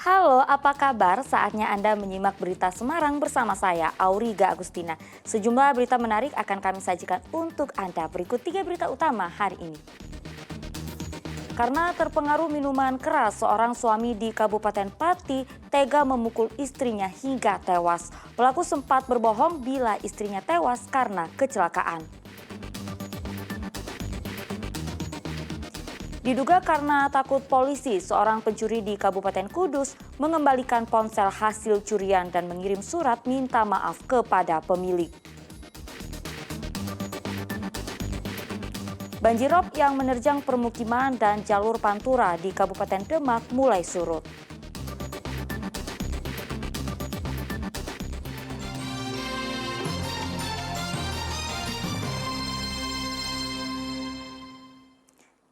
Halo, apa kabar? Saatnya Anda menyimak berita Semarang bersama saya, Auriga Agustina. Sejumlah berita menarik akan kami sajikan untuk Anda. Berikut 3 berita utama hari ini. Karena terpengaruh minuman keras, seorang suami di Kabupaten Pati tega memukul istrinya hingga tewas. Pelaku sempat berbohong bila istrinya tewas karena kecelakaan. Diduga karena takut polisi, seorang pencuri di Kabupaten Kudus mengembalikan ponsel hasil curian dan mengirim surat minta maaf kepada pemilik. Banjirop yang menerjang permukiman dan jalur pantura di Kabupaten Demak mulai surut.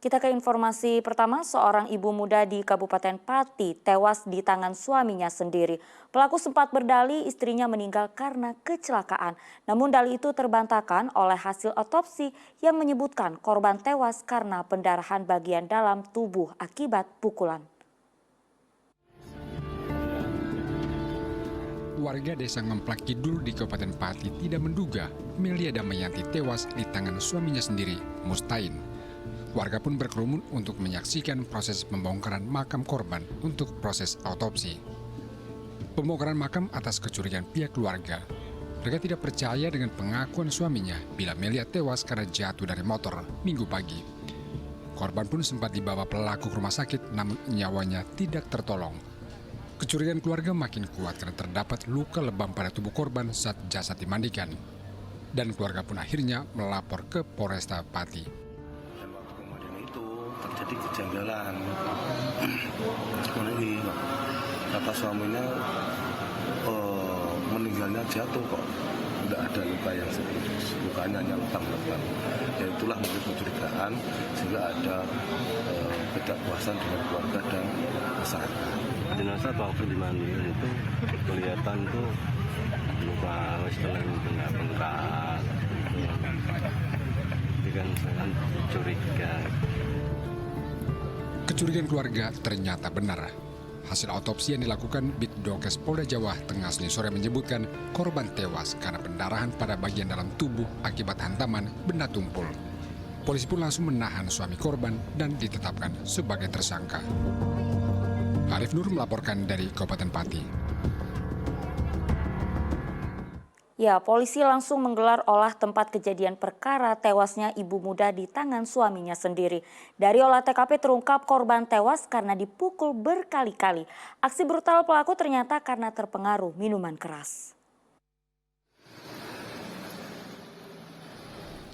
Kita ke informasi pertama, seorang ibu muda di Kabupaten Pati tewas di tangan suaminya sendiri. Pelaku sempat berdalih istrinya meninggal karena kecelakaan. Namun dalih itu terbantahkan oleh hasil otopsi yang menyebutkan korban tewas karena pendarahan bagian dalam tubuh akibat pukulan. Warga desa Ngemplak Kidul di Kabupaten Pati tidak menduga Melia Damayanti tewas di tangan suaminya sendiri, Mustain. Warga pun berkerumun untuk menyaksikan proses pembongkaran makam korban untuk proses autopsi. Pembongkaran makam atas kecurigaan pihak keluarga. Mereka tidak percaya dengan pengakuan suaminya bila Melia tewas karena jatuh dari motor Minggu pagi. Korban pun sempat dibawa pelaku ke rumah sakit namun nyawanya tidak tertolong. Kecurigaan keluarga makin kuat karena terdapat luka lebam pada tubuh korban saat jasad dimandikan. Dan keluarga pun akhirnya melapor ke Polresta Pati. Terjadi kejanggalan. Kata suaminya meninggalnya jatuh kok, tidak ada luka yang serius, lukanya hanya lebam-lebam. Ya itulah mungkin kecurigaan sehingga ada ketidakpuasan dengan keluarga dan masyarakat. Jenazah waktu dimandiin itu kelihatan tuh luka setelah bengkak-bengkak, itu kan sangat curiga. Kecurigaan keluarga ternyata benar. Hasil autopsi yang dilakukan Bitdokes Polda Jawa Tengah Senin sore menyebutkan korban tewas karena pendarahan pada bagian dalam tubuh akibat hantaman benda tumpul. Polisi pun langsung menahan suami korban dan ditetapkan sebagai tersangka. Arif Nur melaporkan dari Kabupaten Pati. Ya, polisi langsung menggelar olah tempat kejadian perkara tewasnya ibu muda di tangan suaminya sendiri. Dari olah TKP terungkap korban tewas karena dipukul berkali-kali. Aksi brutal pelaku ternyata karena terpengaruh minuman keras.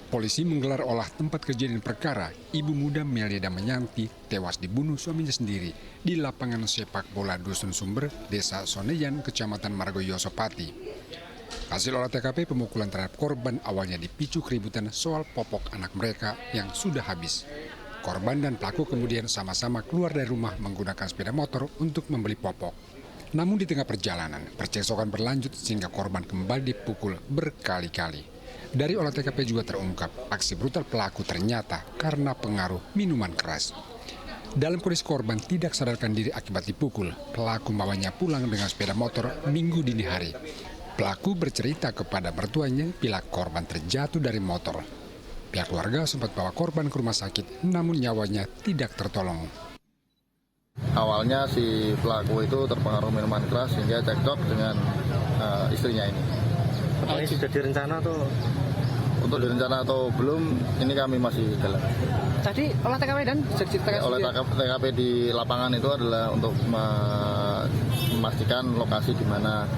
Polisi menggelar olah tempat kejadian perkara ibu muda Melia Damayanti tewas dibunuh suaminya sendiri di lapangan sepak bola Dusun Sumber, Desa Soneyan, Kecamatan Margoyoso Pati. Hasil olah TKP pemukulan terhadap korban awalnya dipicu keributan soal popok anak mereka yang sudah habis. Korban dan pelaku kemudian sama-sama keluar dari rumah menggunakan sepeda motor untuk membeli popok. Namun di tengah perjalanan, percekcokan berlanjut sehingga korban kembali dipukul berkali-kali. Dari olah TKP juga terungkap aksi brutal pelaku ternyata karena pengaruh minuman keras. Dalam kondisi korban tidak sadarkan diri akibat dipukul, pelaku membawanya pulang dengan sepeda motor Minggu dini hari. Pelaku bercerita kepada mertuanya bila korban terjatuh dari motor. Pihak keluarga sempat bawa korban ke rumah sakit, namun nyawanya tidak tertolong. Awalnya si pelaku itu terpengaruh minuman keras sehingga cekcok dengan istrinya ini. Apa ini sudah direncana tuh? Untuk direncana atau belum, ini kami masih dalam. Tadi olah TKP dan Oleh TKP di lapangan itu adalah untuk memastikan lokasi di mana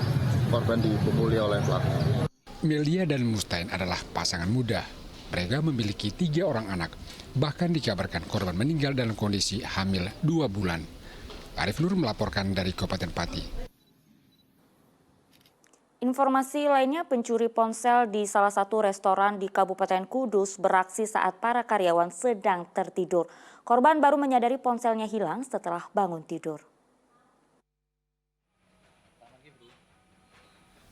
korban dipukuli oleh pelaku. Melia dan Mustain adalah pasangan muda. Mereka memiliki 3 orang anak. Bahkan dikabarkan korban meninggal dalam kondisi hamil 2 bulan. Arif Nur melaporkan dari Kabupaten Pati. Informasi lainnya, pencuri ponsel di salah satu restoran di Kabupaten Kudus beraksi saat para karyawan sedang tertidur. Korban baru menyadari ponselnya hilang setelah bangun tidur.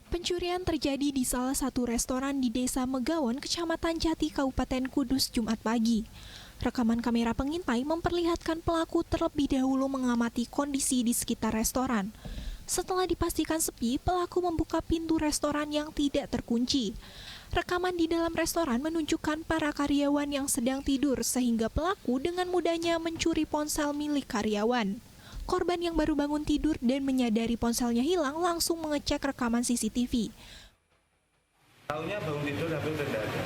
Pencurian terjadi di salah satu restoran di Desa Megawon, Kecamatan Jati, Kabupaten Kudus, Jumat pagi. Rekaman kamera pengintai memperlihatkan pelaku terlebih dahulu mengamati kondisi di sekitar restoran. Setelah dipastikan sepi, pelaku membuka pintu restoran yang tidak terkunci. Rekaman di dalam restoran menunjukkan para karyawan yang sedang tidur sehingga pelaku dengan mudahnya mencuri ponsel milik karyawan. Korban yang baru bangun tidur dan menyadari ponselnya hilang langsung mengecek rekaman CCTV. Tahunya bangun tidur tapi udah tidak ada.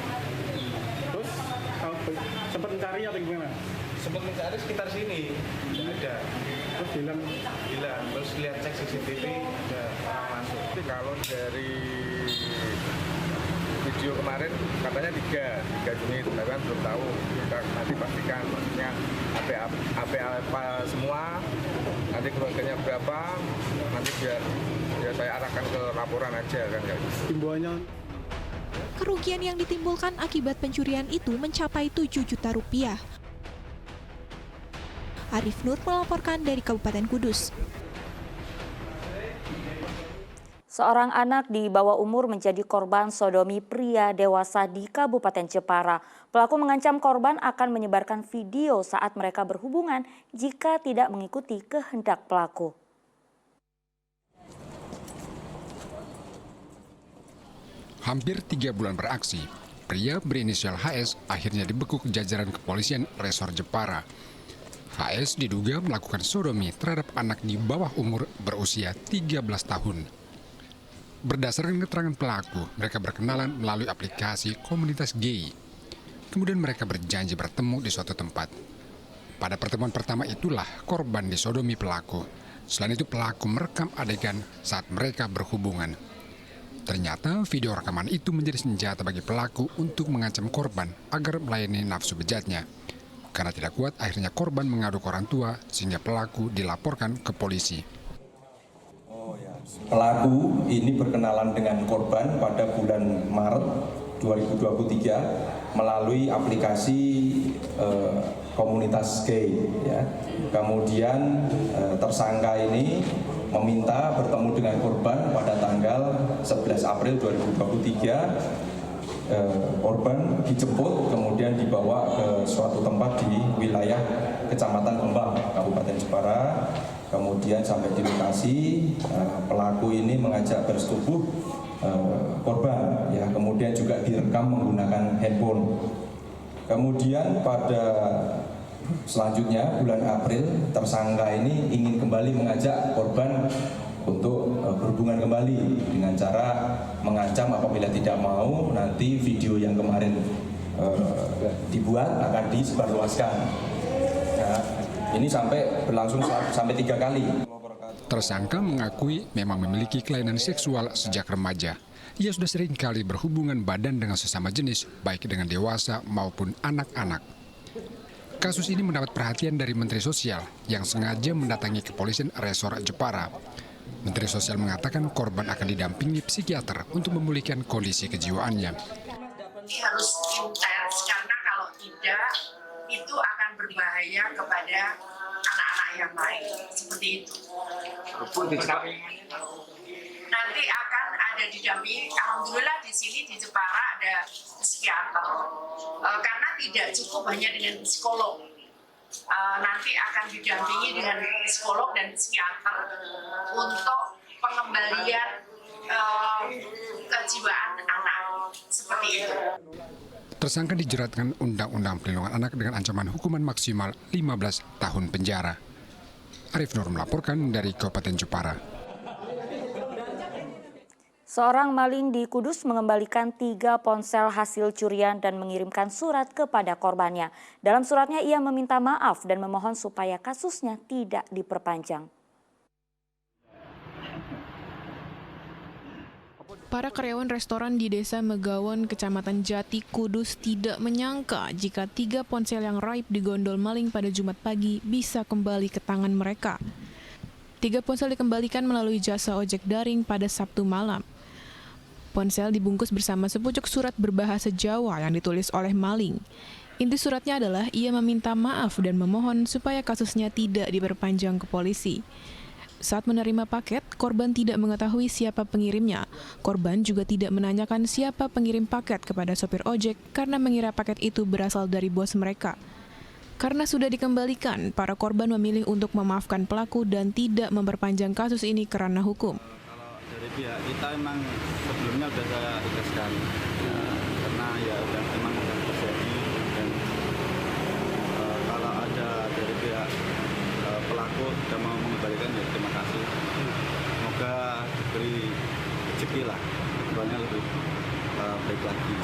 Terus sempat mencari atau gimana? Sempat mencari sekitar sini, tidak ada. Terus bilang Terus lihat cek CCTV ada orang masuk. Tapi kalau dari video kemarin katanya 3 unit, tapi kan belum tahu. Kita nanti pastikan, maksudnya apa semua, nanti keluarganya berapa, nanti biar saya arahkan ke laporan aja kan guys. himbauannya. Kerugian yang ditimbulkan akibat pencurian itu mencapai 7 juta rupiah. Arif Nur melaporkan dari Kabupaten Kudus. Seorang anak di bawah umur menjadi korban sodomi pria dewasa di Kabupaten Jepara. Pelaku mengancam korban akan menyebarkan video saat mereka berhubungan jika tidak mengikuti kehendak pelaku. Hampir 3 bulan beraksi, pria berinisial HS akhirnya dibekuk jajaran kepolisian Resor Jepara. HS diduga melakukan sodomi terhadap anak di bawah umur berusia 13 tahun. Berdasarkan keterangan pelaku, mereka berkenalan melalui aplikasi komunitas gay. Kemudian mereka berjanji bertemu di suatu tempat. Pada pertemuan pertama itulah korban disodomi pelaku. Selain itu pelaku merekam adegan saat mereka berhubungan. Ternyata video rekaman itu menjadi senjata bagi pelaku untuk mengancam korban agar melayani nafsu bejatnya. Karena tidak kuat, akhirnya korban mengadu ke orang tua sehingga pelaku dilaporkan ke polisi. Pelaku ini berkenalan dengan korban pada bulan Maret 2023 melalui aplikasi komunitas gay. Ya. Kemudian tersangka ini meminta bertemu dengan korban pada tanggal 11 April 2023. Korban dijemput kemudian dibawa ke suatu tempat di wilayah Kecamatan Kembang, Kabupaten Jepara. Kemudian sampai di lokasi, pelaku ini mengajak bersetubuh korban, ya. Kemudian juga direkam menggunakan handphone. Kemudian pada selanjutnya bulan April, tersangka ini ingin kembali mengajak korban untuk berhubungan kembali dengan cara mengancam apabila tidak mau nanti video yang kemarin dibuat akan disebarluaskan. Ya, ini sampai berlangsung sampai 3 kali. Tersangka mengakui memang memiliki kelainan seksual sejak remaja. Ia sudah sering kali berhubungan badan dengan sesama jenis, baik dengan dewasa maupun anak-anak. Kasus ini mendapat perhatian dari Menteri Sosial yang sengaja mendatangi kepolisian Resor Jepara. Menteri Sosial mengatakan korban akan didampingi psikiater untuk memulihkan kondisi kejiwaannya. Ini harus intens karena kalau tidak itu akan berbahaya kepada anak-anak yang lain. Seperti itu. Nanti akan ada didampingi. Alhamdulillah di sini di Jepara ada psikiater. Karena tidak cukup hanya dengan psikolog. Nanti akan didampingi dengan psikolog dan psikiater untuk pengembalian kejiwaan anak seperti itu. Tersangka dijeratkan Undang-Undang Perlindungan Anak dengan ancaman hukuman maksimal 15 tahun penjara. Arif Nur melaporkan dari Kabupaten Jepara. Seorang maling di Kudus mengembalikan 3 ponsel hasil curian dan mengirimkan surat kepada korbannya. Dalam suratnya ia meminta maaf dan memohon supaya kasusnya tidak diperpanjang. Para karyawan restoran di Desa Megawon, Kecamatan Jati, Kudus tidak menyangka jika 3 ponsel yang raib digondol maling pada Jumat pagi bisa kembali ke tangan mereka. 3 ponsel dikembalikan melalui jasa ojek daring pada Sabtu malam. Ponsel dibungkus bersama sepucuk surat berbahasa Jawa yang ditulis oleh maling. Inti suratnya adalah ia meminta maaf dan memohon supaya kasusnya tidak diperpanjang ke polisi. Saat menerima paket, korban tidak mengetahui siapa pengirimnya. Korban juga tidak menanyakan siapa pengirim paket kepada sopir ojek karena mengira paket itu berasal dari bos mereka. Karena sudah dikembalikan, para korban memilih untuk memaafkan pelaku dan tidak memperpanjang kasus ini karena hukum. Kalau dari pihak kita emang sebelumnya sudah saya ikhlaskan, karena ya udah emang udah terjadi, dan kalau ada dari pihak pelaku sudah mau mengembalikan ya terima kasih. Semoga diberi rezeki lah, kedepannya lebih baik lagi.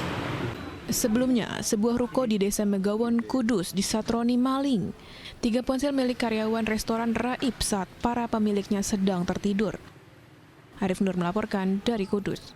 Sebelumnya, sebuah ruko di Desa Megawon, Kudus disatroni maling. 3 ponsel milik karyawan restoran raib saat para pemiliknya sedang tertidur. Arif Nur melaporkan dari Kudus.